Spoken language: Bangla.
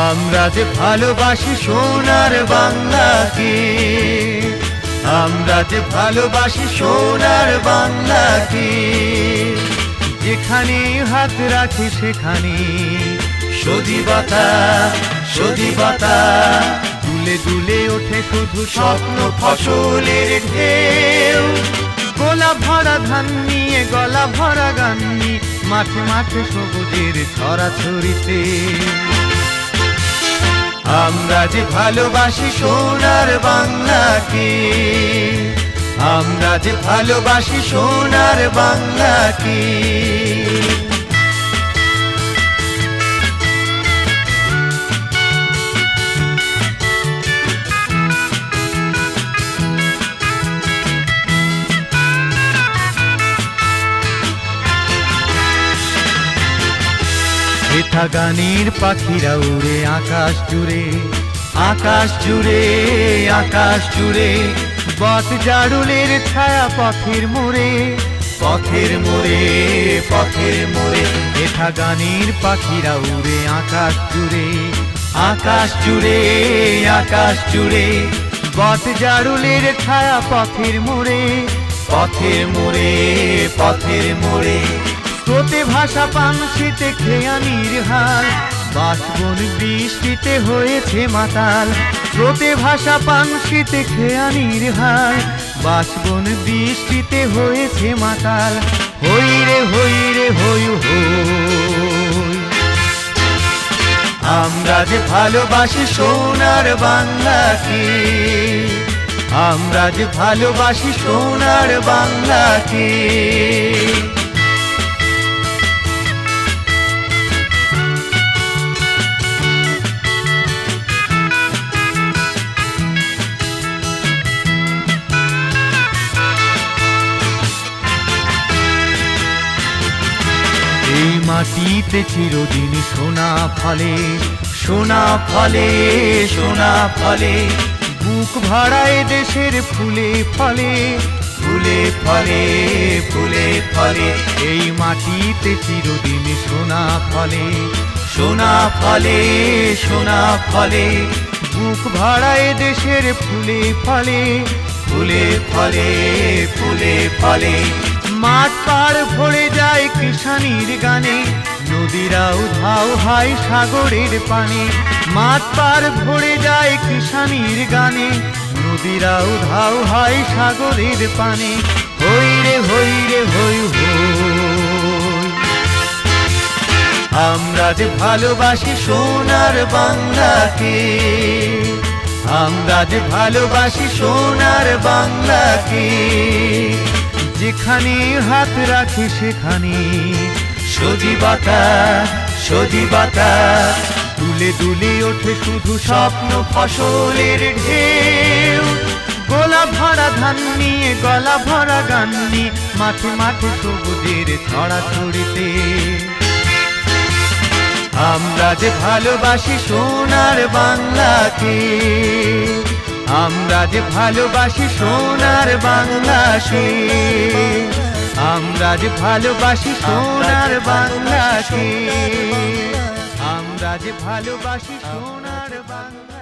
আমরা যে ভালোবাসি সোনার বাংলাকে, আমরা যে ভালোবাসি সোনার বাংলাকে। যেখানে হাত রাখি সেখানে সজীবতা, সজীবতা। দুলে দুলে ওঠে শুধু স্বপ্ন ফসলের ঢেউ। গোলা ভরা ধান নিয়ে গলা ভরা গান নিয়ে মাঠে মাঠে সবুজের ছড়াছড়িতে। আমরা যে ভালোবাসি সোনার বাংলাকে, আমরা যে ভালোবাসি সোনার বাংলাকে। হেথা গানের পাখিরা উড়ে আকাশ জুড়ে, আকাশ জুড়ে, আকাশ জুড়ে। বট জারুলের ছায়া পথের মোড়ে, পথের মোড়ে, পথের মোড়ে। হেথা গানের পাখিরা উড়ে আকাশ জুড়ে, আকাশ জুড়ে, আকাশ জুড়ে। বট জারুলের ছায়া পথের মোড়ে, পথের মোড়ে, পথের মোড়ে। স্রোতে ভাষা পানশিতে খেয়ানির হাল, বাঁশবন বৃষ্টিতে হয়েছে মাতাল। স্রোতে ভাষা পানশিতে খেয়ানির হাল, বাঁশবন বৃষ্টিতে হয়েছে মাতাল। হই রে হই রে হই হই। আমরা যে ভালোবাসি সোনার বাংলাকে, আমরা যে ভালোবাসি সোনার বাংলাকে। এই মাটিতে চিরদিন সোনা ফলে, সোনা ফলে, সোনা ফলে। বুক ভরায় দেশের ফুলে ফলে, ফুলে ফলে, ফুলে ফলে। এই মাটিতে চিরদিন সোনা ফলে, সোনা ফলে, সোনা ফলে। বুক ভরায় দেশের ফুলে ফলে, ফুলে ফলে, ফুলে ফলে। মাঠ পাড় ভরে যায় কিষানির গানে, নদীরাও ধাও হয় সাগরের পানে। মাঠ পাড় ভরে যায় কিষানির গানে, নদীরাও ধাও হয় সাগরের পানে। হই রে হই রে হই হই। আমরা যে ভালোবাসি সোনার বাংলাকে, আমরা যে ভালোবাসি সোনার বাংলাকে। যেখানে হাত রাখি সেখানে সজীবতা, সজীবতা। দুলে দুলে ওঠে শুধু স্বপ্ন ফসলের ঢেউ। গোলা ভরা ধান নিয়ে গলা ভরা গান নিয়ে মাঠে মাঠে সবুজের ছড়াছড়িতে। আমরা যে ভালোবাসি সোনার বাংলাকে, আমরা যে ভালোবাসি সোনার বাংলাকে। আমরা যে ভালোবাসি সোনার বাংলাকে, আমরা যে ভালোবাসি সোনার বাংলা।